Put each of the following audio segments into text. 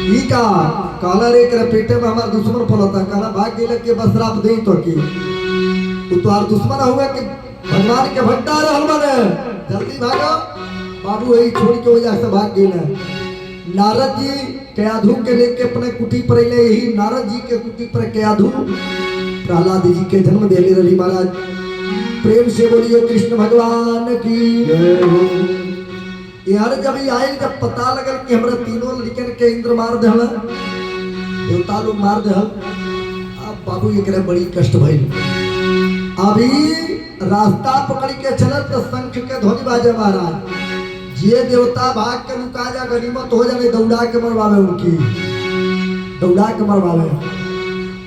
ई का काला रे कर पेटे में हमार दुश्मन पलता काला भाग गेल के बस रात दे तो की तू तो आर दुश्मन हुआ कि भगवान के भट्टा रहल बने जल्दी भागो बाबू यही छोड़ के वजह से भाग गेल। नारद जी कयाधु के लेके अपने कुटी पर अले। यही नारद जी के कुटी पर कयाधु प्रहलाद जी के जन्म देले रही। महाराज प्रेम से बोलिए कृष्ण भगवान की जय हो। यार जब ये आयल जब पता लगल कि हमरा तीनों लड़कन के इंद्र मार देहल देवता लोग मार देहल अब बाबू एकरे बड़ी कष्ट भइल। अभी रास्ता पकड़ के चलत तो शंख के ध्वनि बाजे। महाराज ये देवता भाग के लुका जा गनीमत हो जाने दौड़ा के मरवावे उनकी दौड़ा के मरवावे।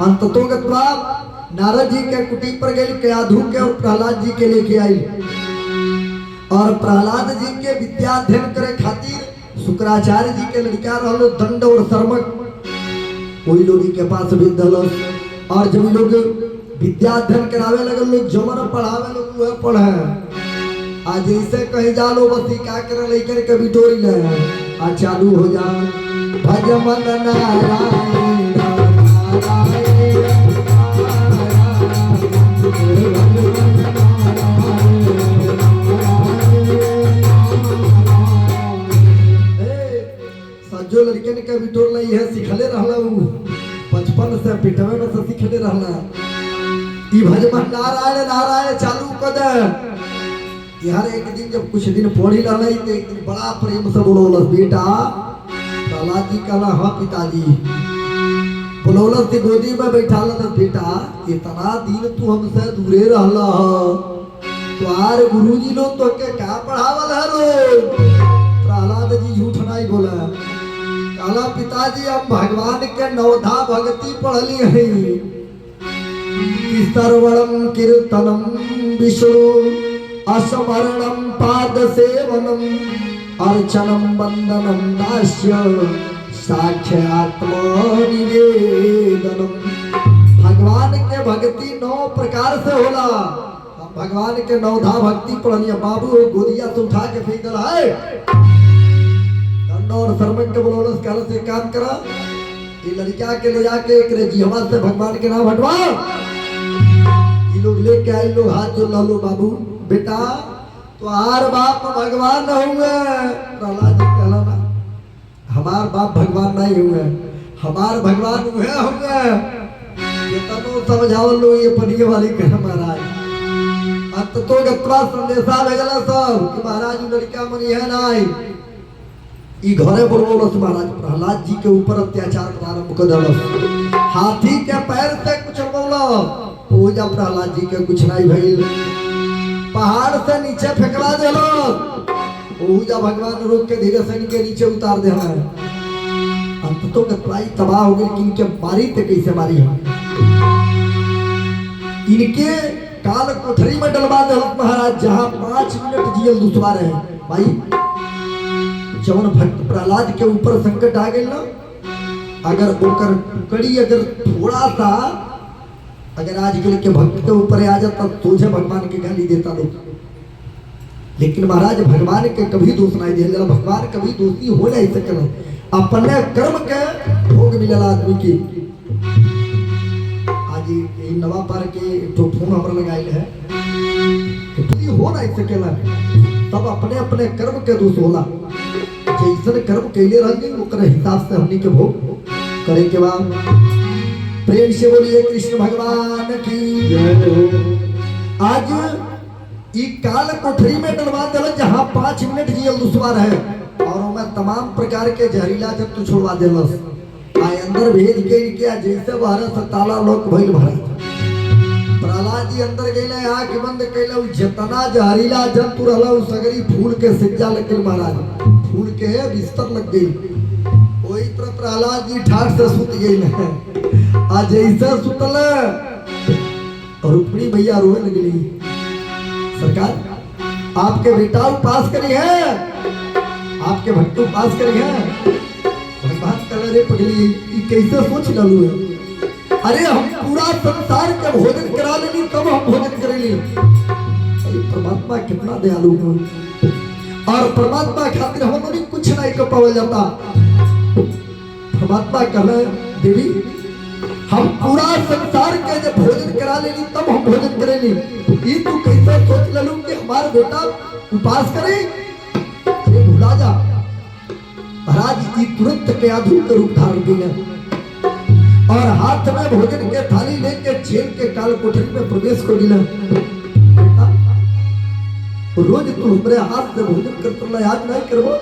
अंततों के बाद नारद जी के कुटी पर गई कयाधु के और प्रहलाद जी के लेके आई। और प्रहलाद जी के विद्या अध्ययन करे खातिर शुक्राचार्य जी के लड़का रहलो दंड और सर्मक वही लोग के पास भी दलस। और जब लोग विद्या अध्ययन करावे लगल लोग जमन पढ़ावे लोग वह पढ़े। आज ऐसे कहीं जालो बस क्या करे लेकर के बिटोरी ले आ चालू हो जा भज मन नारायण सज्जो लड़कन के बिटोर लाई है सिखले रहला बचपन से पिटवे में से सिखले रहला। ई भज मन नारायण नारायण चालू कर दे। यार एक दिन जब कुछ दिन पढ़ी रहा तो एक दिन बड़ा प्रेम से बोलोलस बेटा प्रहलाद जी कहला हाँ पिताजी बोलोलस की गोदी में बैठा लस बेटा इतना दिन तू हमसे दूरे रहला तुम्हार गुरुजी लोग तो के क्या पढ़ावल है लोग। प्रहलाद जी झूठ नहीं बोला कहला पिताजी हम भगवान के नवधा भक्ति पढ़ली है सर्वणम कीर्तनम विष्णु असमरणम पाद सेवनम अर्चनम वंदनम दास्य साक्षात्म निवेदनम। भगवान के भक्ति 9 प्रकार से होला। भगवान के 9धा भक्ति पढ़निया बाबू गोदिया से उठा के फेंक दला है दंड और सर्मक के बोलोलस कहल से काम करा ये लड़का के ले जाके एक जीवा से भगवान के नाम हटवा। ये लोग लेके आए लोग हाथ जो ला लो बाबू बेटा तो आर बाप भगवान न हुए। प्रहलाद जी कहला ना हमार बाप भगवान नहीं हुए हमार भगवान हुए होंगे ये तनो समझाओ लो ये पढ़िए वाली कह महाराज। अंत तो गत्वा संदेशा भेजला सब कि महाराज लड़का मनी है नहीं ई घरे बोलबोलस। महाराज प्रहलाद जी के ऊपर अत्याचार प्रारंभ कर दलस। हाथी के पैर से कुछ बोला पूजा प्रहलाद जी के कुछ नहीं भइल। पहाड़ से नीचे फेंकवा देलो पूजा भगवान रोक के धीरे से इनके नीचे उतार दे। अंततों गत्वाई तबाह हो गई कि इनके मारी थे कैसे मारी है। इनके काल कोठरी में डलवा दे महाराज जहाँ 5 मिनट जियल दुश्वार है। भाई जवन भक्त प्रहलाद के ऊपर संकट आ गई ना अगर ओकर टुकड़ी अगर थोड़ा सा अगर आजकल के भक्त के ऊपर आ जाता तुझे भगवान के गाली देता लोग। लेकिन महाराज भगवान के कभी दोष नहीं दिया भगवान कभी दोषी हो नहीं सकल अपने कर्म के भोग मिलल आदमी की। आज ये नवा पार के तो फोन हमरा लगाइल है तो हो नहीं सकेला तब अपने अपने कर्म के दोष होला। जैसन कर्म कैले रहनी ओकर हिसाब से हमनी के भोग करे के बाद। प्रेम से बोलिए कृष्ण भगवान की जय हो। आज ई काल कोठरी में डलवा देल जहाँ 5 मिनट जियल दुश्वार है और मैं तमाम प्रकार के जहरीला जंतु छोड़वा देलस। आए अंदर भेज के इनके जैसे बाहर से ताला लोक भइल भरत। प्रहलाद जी अंदर गए आँख बंद कैले जितना जहरीला जंतु रहला उ सगरी फूल के सिज्जा लग गई। महाराज फूल के बिस्तर लग गई। वही पर प्रहलाद जी ठाठ से सुत गई आज ऐसा सुतल और रुक्मिणी भैया रोए लगली सरकार आपके बेटा पास करी है आपके भक्तों पास करी है। भगवान कल रे पगली कैसे सोच ललू है। अरे हम पूरा संसार के भोजन करा लेनी तब हम भोजन करेली। परमात्मा कितना दयालु है और परमात्मा खातिर हम कुछ नहीं कर पावल जाता। परमात्मा कहले देवी हम पूरा संसार के जब भोजन करा लेली तब हम भोजन करेली, ई तू कैसे सोच ललू कि हमारा बेटा उपास करे? अरे भुला जा महाराज, ई तुरंत के आधु के रूप धारण किया और हाथ में भोजन के थाली लेके जेल के काल कोठरी में प्रवेश कर दिला। रोज तू हमरे हाथ से भोजन करते याद नहीं करबो?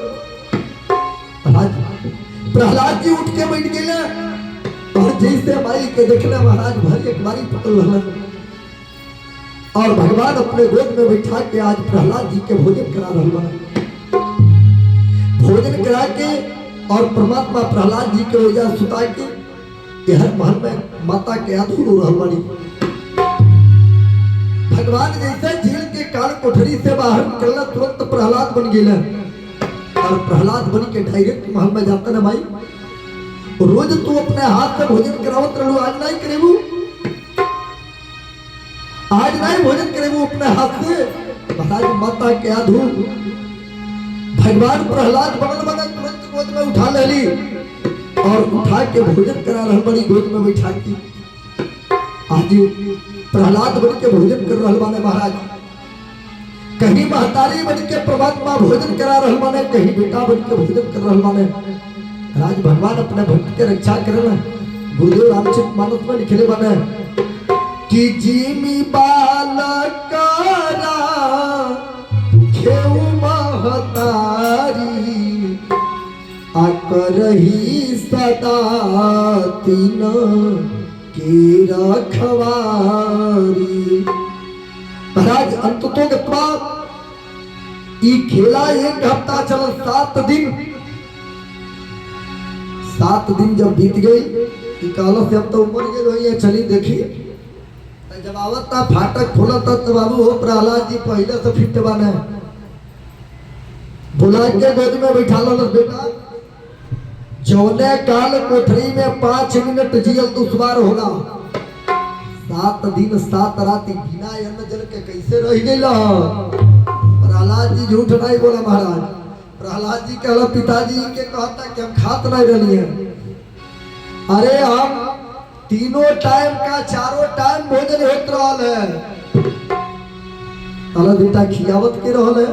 प्रहलाद जी उठ के बैठ गए और जैसे माई के देखने महाराज भर एक बारी पकड़ लगा और भगवान अपने गोद में बैठा के आज प्रहलाद जी के भोजन करा रहा है। भोजन करा के और परमात्मा प्रहलाद जी के वजह सुता के हर महल में माता के अधूर हो रहा बनी। भगवान जैसे जेल के काल कोठरी से बाहर निकलना तुरंत प्रहलाद बन गए और प्रहलाद बन के डायरेक्ट महल में जाता ना भाई। रोज तू अपने हाथ से भोजन करावत रहू, आज नहीं करेबू? आज नहीं भोजन करेबू अपने हाथ से? महाराज माता के आधू भगवान प्रहलाद बगल बगल तुरंत गोद में उठा लेली और उठा के भोजन करा रहा बड़ी गोद में बैठा के। आज प्रहलाद बन के भोजन कर रहा बाने महाराज, कहीं महतारी बन के परमात्मा भोजन करा रहा बाने, कहीं बेटा बन के भोजन कर रहा बाने। राज भगवान अपने भक्त के रक्षा करे ना। गुरुदेव रामचरित मानस में लिखले बाने कि जीमी बालकारा खेऊ महतारी आकरही सदा तीन के रखवारी। महाराज अंततों के बाद ये खेला एक हफ्ता चला, 7 दिन जब बीत गई कहल से अब तो उम्र गई रही है, चली देखी जब आवत था फाटक खोला था तो बाबू हो प्रहलाद जी पहले से फिट बने बुला के गोद में बैठा लो बेटा। जौने काल कोठरी में 5 मिनट जियल दुश्वार होला, 7 दिन 7 रात बिना अन्न जल के कैसे रह गईला? प्रहलाद जी झूठ नहीं बोला महाराज। प्रहलाद जी कहला पिताजी के कहता कि हम खात नहीं रही है। अरे हम तीनों टाइम का 4 टाइम भोजन होत रहल है। कहला बेटा खियावत के रहल है?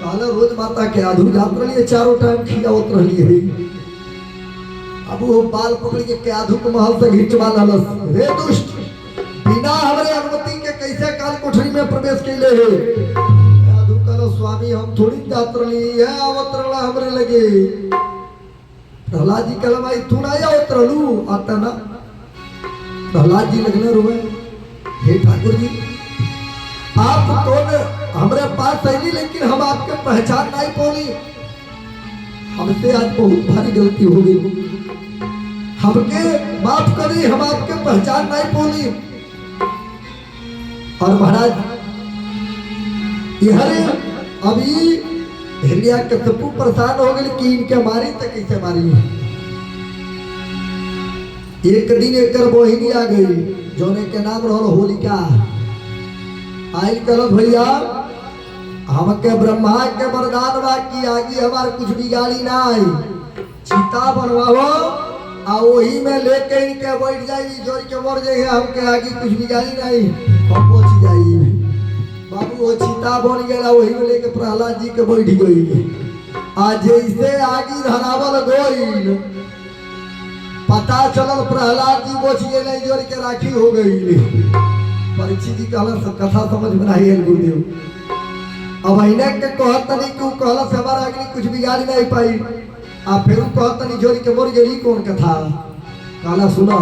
कहला रोज माता के आधू जात रही है, 4 टाइम खियावत रही है। अब वो बाल पकड़ के आधू को महल से घिंचवा लालस, रे दुष्ट बिना हमारे अनुमति के कैसे काल कोठरी में प्रवेश कैले है? आधू कहलो स्वामी हम थोड़ी जात रही है, आवत रहला हमरे लगे। प्रहलाद जी कहला भाई तू ना आवत रहलू आता ना? प्रहलाद जी लगने रोए, हे ठाकुर जी आप कौन हमारे पास आईली लेकिन हम आपके पहचान नहीं पौली। हमसे आज बहुत भारी गलती हो गई, हमके माफ करी, हम आपके पहचान नहीं पौली। और महाराज हरे अभी हिरिया कतपू परेशान हो गई कि इनके मारी तो कैसे मारी। एक दिन एक मोहिनी आ गई जोने के नाम रहल होलिका। आई कल भैया हमके ब्रह्मा के वरदान बा कि आगे हमार कुछ बिगाड़ी ना आई, चिता बनवाओ आ वही में लेके इनके बैठ जाई, जोड़ के मर जाइए, हमके आगे कुछ बिगाड़ी नहीं, हम पहुंच जाइए। बाबू वो चिता बन गया, वही में लेके प्रहलाद जी के बैठ गई। आज जैसे आगे धरावल गई पता चलल प्रहलाद जी बच गए नहीं, जोड़ के राखी हो गई। परीक्षित जी कहला सब कथा समझ में नहीं है गुरुदेव। अब इन्हें के कहत नहीं कि कहला से हमारा आगे कुछ बिगाड़ नहीं पाई, आ फिर कहत नहीं जोड़ी के मर गई कौन कथा? कहला सुना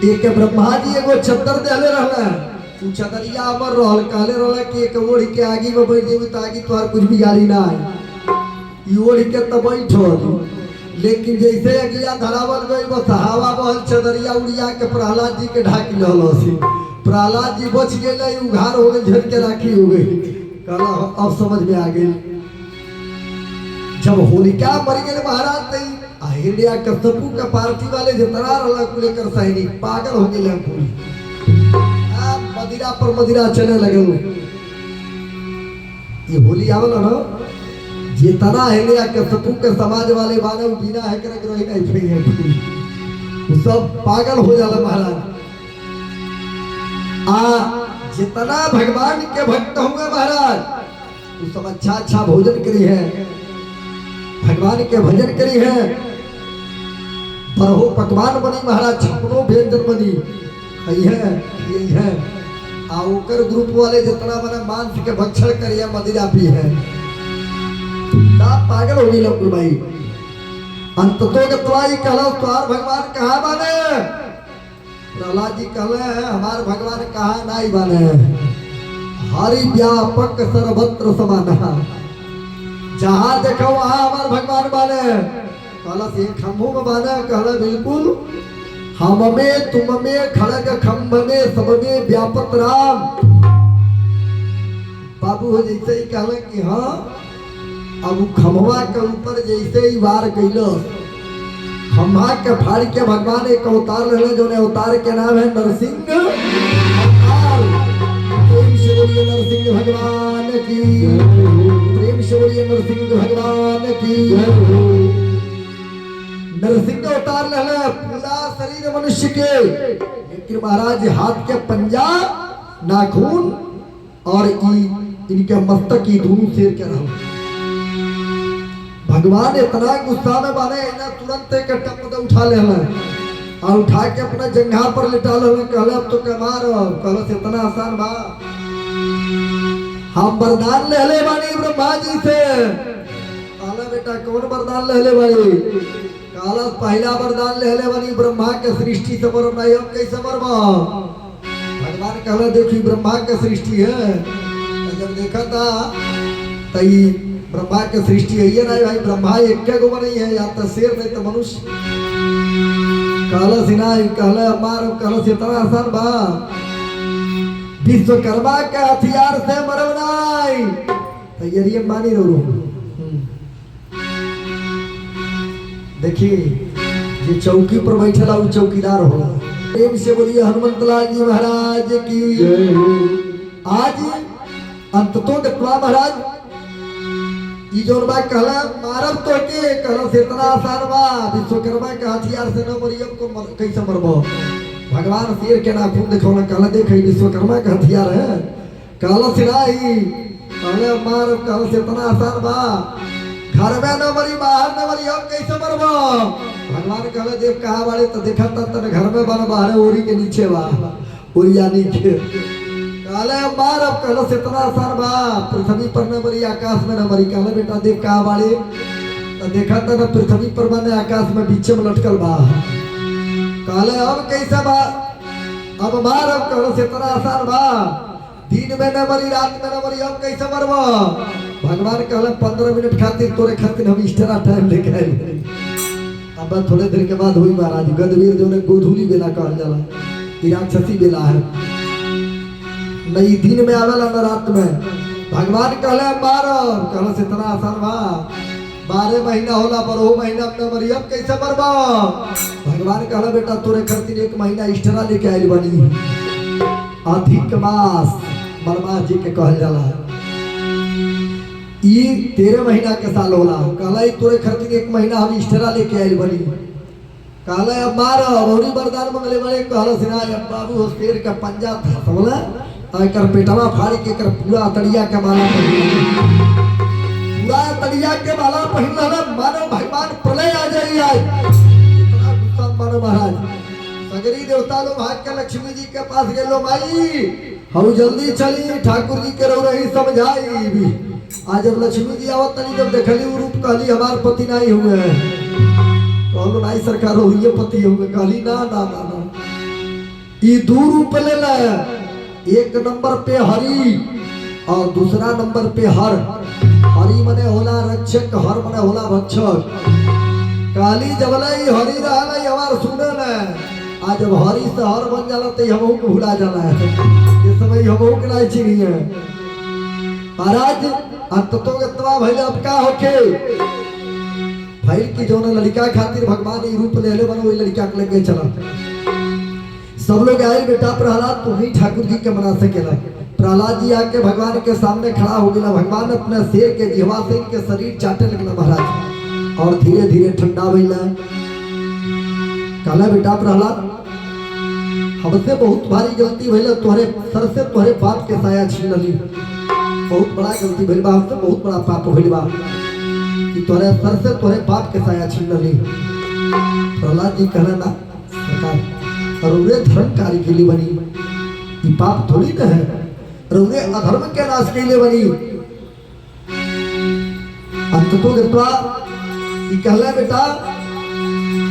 एक ब्रह्मा जी एगो चद्दर देले रहला, उ चदरिया अमर रहल, कहले रहला कि एक ओढ़ के आगे में बैठ जेबी तो आगे तोहार कुछ बिगाड़ी ना आई। ई ओढ़ के तो बैठल, लेकिन जैसे अगिया धरावल गई बस हवा बहल चदरिया उड़िया के प्रहलाद जी के ढाक लहल। प्रहलाद जी बच गए, उघार हो गए, झड़ के राखी हो गई। कहला अब समझ में आ गई। जब होलिका मर गए महाराज नहीं हिरण्या कश्यपु के पार्थी वाले जितना रहला को लेकर सैनिक पागल हो गए पूरी। मदिरा पर मदिरा चले लगे। ये होली आवल ना जितना है लिया के सपू के समाज वाले बाने बिना है करे रही नहीं फ्री है, वो सब पागल हो जाला महाराज। जितना भगवान के भक्त होंगे महाराज वो सब अच्छा अच्छा भोजन करी है, भगवान के भजन करी है, बरहो पकवान बनी महाराज, छपनो व्यंजन बनी यही है। ओकर ग्रुप वाले जितना बना मांस के भक्षण करिए मदिरा पी है, पागल हो गई लोग भाई। अंत तो गतवाई कहलो तोहार भगवान कहाँ बने, प्रहलाद जी कहले हमार भगवान कहाँ नहीं बने, हरि व्यापक सर्वत्र समाना, जहाँ देखो वहाँ हमार भगवान बने। कहला से खम्भों में बने, कहला बिल्कुल हम में तुम में खड़ग खम्भ में सब में व्यापक राम। बाबू हो जैसे ही कहले कि हाँ अब खम्भवा के ऊपर जैसे ही वार कैलो, खम्भा के फाड़ के भगवान एक अवतार ले जो ने अवतार के नाम है नरसिंह अवतार। प्रेम से बोलिए नरसिंह भगवान की, प्रेम से बोलिए नरसिंह भगवान की। नरसिंह अवतार ले पूरा शरीर मनुष्य के, लेकिन महाराज हाथ के पंजा नाखून और इनके मस्तक की दोनों शेर के रहो। भगवान इतना गुस्सा में बाने ना तुरंत एक टप उठा ले और उठा के अपना जंघा पर लिटा ले। कहले अब तो के मारो, कहले से इतना आसान बा, हम वरदान ले ले बानी ब्रह्मा जी से। कहला बेटा कौन वरदान ले ले बानी, कहला पहला वरदान ले ले बानी ब्रह्मा के सृष्टि से मरब नहीं, हम कैसे मरबा। भगवान कहला देखी ब्रह्मा के सृष्टि है, जब देखा था तई ब्रह्मा के सृष्टि है ये नहीं भाई, ब्रह्मा एक गो नहीं है, या तो शेर नहीं तो मनुष्य। कहला सिनाई कहला मार, कहला से इतना आसान बा, विश्वकर्मा के हथियार से मरब नहीं, तैयारी मानी रो। देखिए जो चौकी पर बैठला वो चौकीदार होला। प्रेम से बोलिए हनुमंत लाल जी महाराज की। आज अंत तो गतवा महाराज ई जोन बा कहला मारब तो के, कहला से इतना आसान बा, विश्वकर्मा के हथियार से न मरियम को कैसे मरबो। भगवान शेर के नाखून दिखौला, कहला देख विश्वकर्मा के हथियार है, कहला सिराई, कहले मारब, कहला से इतना आसान बा, घर में न मरी बाहर न मरी हम कैसे मरबो। भगवान कहले देव कहाँ बाड़े, तो देखा तब घर में बन बाहर ओरी के नीचे बा, ओरिया नीचे। कहले मारब, कहले से इतना आसान बा, पृथ्वी पर न मरी आकाश में न मरी। कहले बेटा देव कहाँ बाड़े, तो देखा तब पृथ्वी पर बने आकाश में बीच में लटकल बा। कहले अब कैसे बा, अब मारब, कहले से इतना आसान बा, दिन में न मरी रात में न मरी हम कैसे मरबो। भगवान कहले 15 मिनट खातिर तोरे खातिर हम एक्स्ट्रा टाइम लेके आए। अब थोड़े देर के बाद हुई महाराज गदवीर जो ने गोधूली बेला कहल जाला, राक्षसी बेला है, नई दिन में आवेला न रात में। भगवान कहले मारो, कहले से इतना आसान बा, 12 महीना होला पर वो महीना में मरी अब कैसे मरबो। भगवान कहले बेटा तोरे खातिर 1 महीना एक्स्ट्रा लेके आइल बनी, अधिक मास बलमास जी के कहल जाला। ई 13 महीना के साल होला, कहला तोरे खातिर 1 महीना हम एक्स्ट्रा लेके आइल बनी। कहला अब मारो, बहुरी वरदान मंगले बड़े। कहला सिना अब बाबू शेर का पंजा था बोला, एकर पेटवा फाड़ के एकर पूरा तड़िया के माला पूरा तड़िया के माला पहिनला ना, मानो भगवान प्रलय आ जाई। आज इतना गुस्सा मानो महाराज, सगरी देवता लोग भाग के लक्ष्मी जी के पास गेलो, माई हम जल्दी चली ठाकुर जी के रो रही समझाई। आज जब लक्ष्मी जी आवत तनी जब देखली वो रूप, कहली हमार पति नहीं हुए, कहलो नहीं सरकार हुए पति हुए। कहली ना ना ना ना, ये 2 रूप ले ले, 1 नंबर पे हरि और दूसरा नंबर पे हर। हरि मने होला रक्षक, हर मने होला भक्षक। काली जब लाई हरि रहला हमार सुने न, आज जब हरि से हर बन जाला तो हमहू को भुला जाला है, ये समय हमहू के नहीं चिनी है। महाराज अंत तो गतवा भइल, अब का होके भइल की जो लड़का खातिर भगवान ई रूप ले ले बनो, वही लड़का के लेके चला। सब लोग आए बेटा प्रहलाद तू ही ठाकुर जी के मना सकेला, प्रहलाद जी आके भगवान के सामने खड़ा हो गया। भगवान अपने शेर के जिह्वा से इनके शरीर चाटे लगना महाराज, और धीरे धीरे ठंडा भइला। कहला बेटा प्रहलाद, हमसे बहुत भारी गलती भइल, तोहरे सर से तोहरे बाप के साया छीन ली। बहुत बड़ा गलती भइल बा, हमसे बहुत बड़ा पाप भइल बा कि तोहरे सर से तोहरे बाप के साया छीन ली। प्रहलाद जी कहना ना सरकार, रउरे धर्मकारी के लिए बनी, ये पाप थोड़ी न है, रउरे अधर्म के नाश के लिए बनी। अंत तो गत्वा कहला बेटा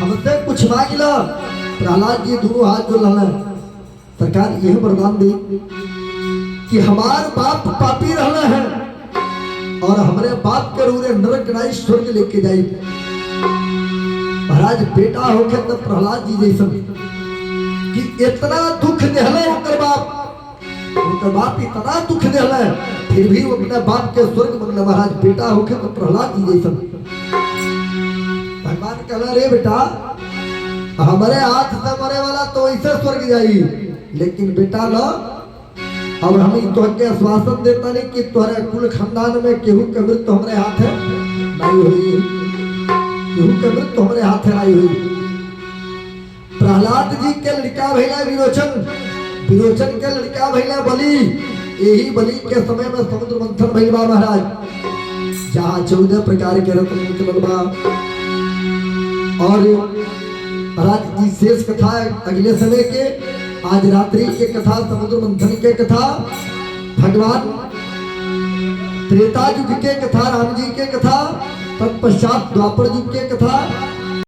हमसे कुछ मांग ला। प्रहलाद जी दोनों हाथ जोड़ सरकार यह वरदान दे कि हमार बाप पापी रहना है और हमारे बाप के रूरे नरक नाई स्वर्ग लेके जाए। महाराज बेटा होके तो प्रहलाद जी जैसा कि इतना दुख देहले उनकर बाप इतना दुख देहले, फिर भी वो अपने बाप के स्वर्ग बनले। महाराज बेटा होके तो प्रहलाद जी जैसा। भगवान कहला रे बेटा, हमारे हाथ से मरे वाला तो ऐसे स्वर्ग जाई, लेकिन बेटा ना, अब हम तोहके आश्वासन देता नहीं कि तोहरे कुल खानदान में केहू के मृत्यु हमारे हाथ है नहीं हुई, केहू के मृत्यु हमारे हाथ है नहीं हुई। प्रहलाद जी के लड़का भैया विरोचन, विरोचन के लड़का भैया बलि, यही बलि के समय में समुद्र मंथन भइल बा महाराज, जहाँ 14 प्रकार के रत्न निकलल बा। और महाराज जी शेष कथा अगले समय के, आज रात्रि के कथा समुद्र मंथन के कथा, भगवान त्रेता युग के कथा राम जी के कथा, तत्पश्चात द्वापर युग के कथा,